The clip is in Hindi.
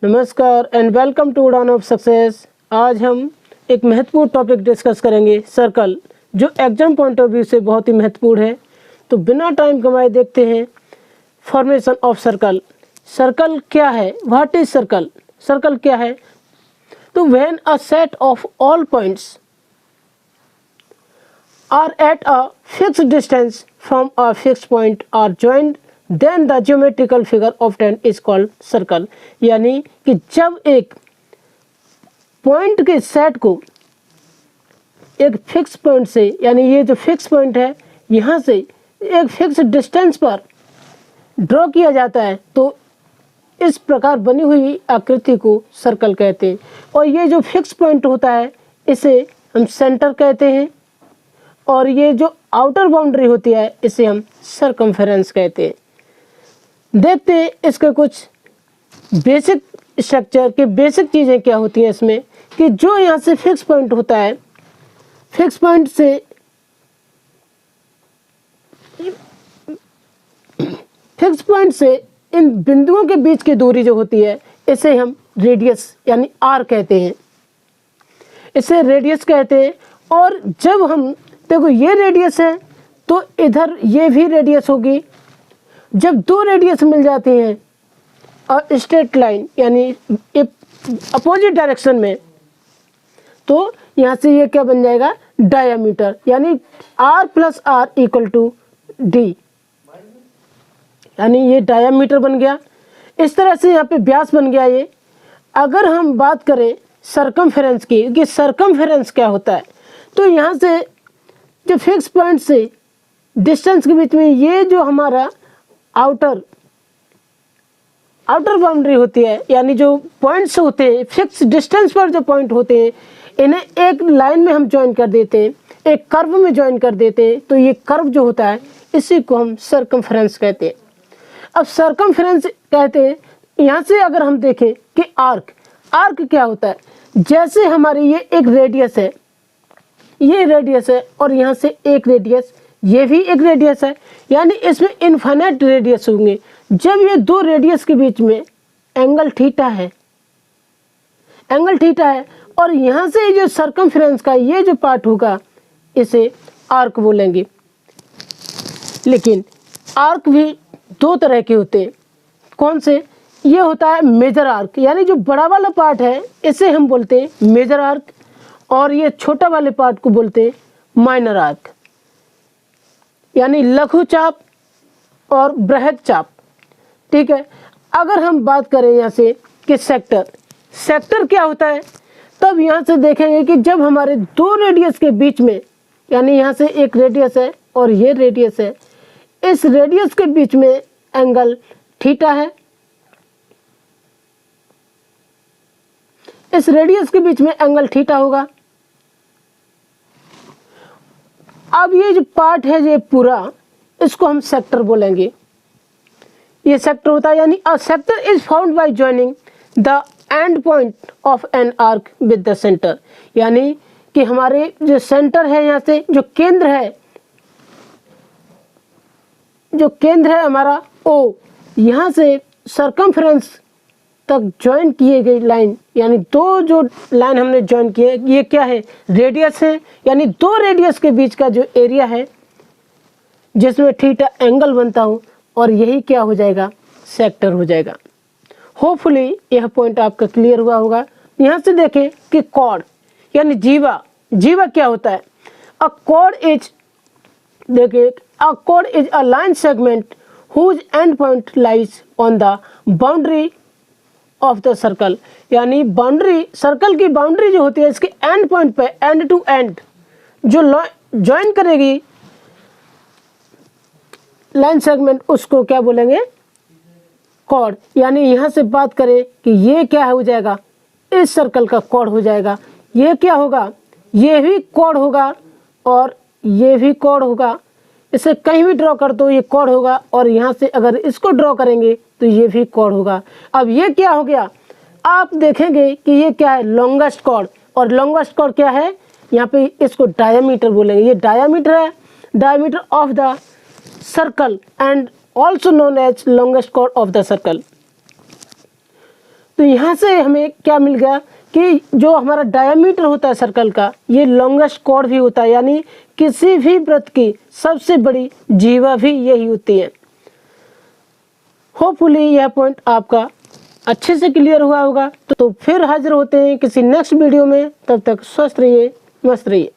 नमस्कार एंड वेलकम टू उड़ान ऑफ सक्सेस। आज हम एक महत्वपूर्ण टॉपिक डिस्कस करेंगे, सर्कल, जो एग्जाम पॉइंट ऑफ व्यू से बहुत ही महत्वपूर्ण है। तो बिना टाइम गंवाए देखते हैं फॉर्मेशन ऑफ सर्कल। सर्कल क्या है? What is circle? सर्कल क्या है? तो when a set of all points are at a fixed distance from a fixed point are joined then the geometrical figure obtained is called circle. यानी कि जब एक पॉइंट के सेट को एक फिक्स पॉइंट से, यानी ये जो फिक्स पॉइंट है यहाँ से एक फिक्स डिस्टेंस पर ड्रॉ किया जाता है, तो इस प्रकार बनी हुई आकृति को सर्कल कहते हैं। और ये जो फिक्स पॉइंट होता है इसे हम सेंटर कहते हैं, और ये जो आउटर बाउंड्री होती है इसे हम सर्कमफेरेंस कहते हैं। देखते हैं इसके कुछ बेसिक स्ट्रक्चर के बेसिक चीज़ें क्या होती हैं इसमें, कि जो यहाँ से फिक्स पॉइंट होता है, फिक्स पॉइंट से इन बिंदुओं के बीच की दूरी जो होती है इसे हम रेडियस यानी आर कहते हैं, इसे रेडियस कहते हैं। और जब हम देखो ये रेडियस है तो इधर ये भी रेडियस होगी। जब दो रेडियस मिल जाती हैं और स्ट्रेट लाइन यानी अपोजिट डायरेक्शन में, तो यहाँ से ये क्या बन जाएगा? डायामीटर, यानी r plus r equal to d, यानी ये डायामीटर बन गया। इस तरह से यहाँ पे व्यास बन गया ये। अगर हम बात करें सर्कमफेरेंस की, कि सर्कमफेरेंस क्या होता है, तो यहाँ से जो फिक्स पॉइंट से डिस्टेंस के बीच में ये जो हमारा आउटर बाउंड्री होती है, यानी जो पॉइंट्स होते हैं फिक्स डिस्टेंस पर जो पॉइंट होते हैं, इन्हें एक लाइन में हम ज्वाइन कर देते हैं, एक कर्व में ज्वाइन कर देते हैं। तो ये कर्व जो होता है इसी को हम सर्कमफेरेंस कहते हैं। अब सर्कमफेरेंस कहते हैं, यहाँ से अगर हम देखें कि आर्क क्या होता है, जैसे हमारी ये एक रेडियस है, ये रेडियस है, और यहाँ से एक रेडियस, ये भी एक रेडियस है, यानी इसमें इनफाइनाइट रेडियस होंगे। जब ये दो रेडियस के बीच में एंगल थीटा है, और यहाँ से जो सर्कमफेरेंस का ये जो पार्ट होगा इसे आर्क बोलेंगे। लेकिन आर्क भी दो तरह के होते हैं। कौन से? ये होता है मेजर आर्क, यानी जो बड़ा वाला पार्ट है इसे हम बोलते हैं मेजर आर्क, और ये छोटा वाले पार्ट को बोलते हैं माइनर आर्क, यानी लघु चाप और बृहद चाप। ठीक है। अगर हम बात करें यहाँ से कि सेक्टर क्या होता है, तब यहाँ से देखेंगे कि जब हमारे दो रेडियस के बीच में, यानी यहाँ से एक रेडियस है और ये रेडियस है, इस रेडियस के बीच में एंगल थीटा है, इस रेडियस के बीच में एंगल थीटा होगा। अब ये जो पार्ट है ये पूरा, इसको हम सेक्टर बोलेंगे। ये सेक्टर होता है, यानी a sector is found by joining the end point of an arc with the centre, यानी कि हमारे जो सेंटर है, यहाँ से जो केंद्र है हमारा O, यहाँ से सर्कमफेरेंस तक ज्वाइन किए गई लाइन, यानी दो जो लाइन हमने ज्वाइन किए, ये क्या है? रेडियस है, यानी दो रेडियस के बीच का जो एरिया है जिसमें थीटा एंगल बनता हो, और यही क्या हो जाएगा? सेक्टर हो जाएगा। होपफुली यह पॉइंट आपका क्लियर हुआ होगा। यहाँ से देखें कि कॉर्ड यानी जीवा क्या होता है? अ कॉर्ड इज, देखिए, a chord is a line segment whose end point lies on the boundary of the circle, यानी बाउंड्री, सर्कल की बाउंड्री जो होती है इसके एंड पॉइंट पे, एंड टू एंड जो ज्वाइन करेगी लाइन सेगमेंट, उसको क्या बोलेंगे? कॉर्ड। यानी यहाँ से बात करें कि ये क्या हो जाएगा? इस सर्कल का कॉर्ड हो जाएगा। ये क्या होगा? ये भी कॉर्ड होगा और ये भी कॉर्ड होगा। इसे कहीं भी ड्रॉ कर दो ये कॉर्ड होगा, और यहाँ से अगर इसको ड्रॉ करेंगे तो ये भी कॉर्ड होगा। अब ये क्या हो गया? आप देखेंगे कि ये क्या है? Longest chord. और लॉन्गेस्ट कॉर्ड क्या है? यहाँ पे इसको डायमीटर बोलेंगे। ये डायमीटर है, diameter of the circle and also known as longest chord of the circle। तो यहाँ से हमें क्या मिल गया कि जो हमारा डायमीटर होता है सर्कल का, ये लॉन्गेस्ट कॉर्ड भी होता है, यानी किसी भी वृत्त की सबसे बड़ी जीवा भी यही होती है। होपफुली यह पॉइंट आपका अच्छे से क्लियर हुआ होगा। तो फिर हाजिर होते हैं किसी नेक्स्ट वीडियो में, तब तक स्वस्थ रहिए, मस्त रहिए।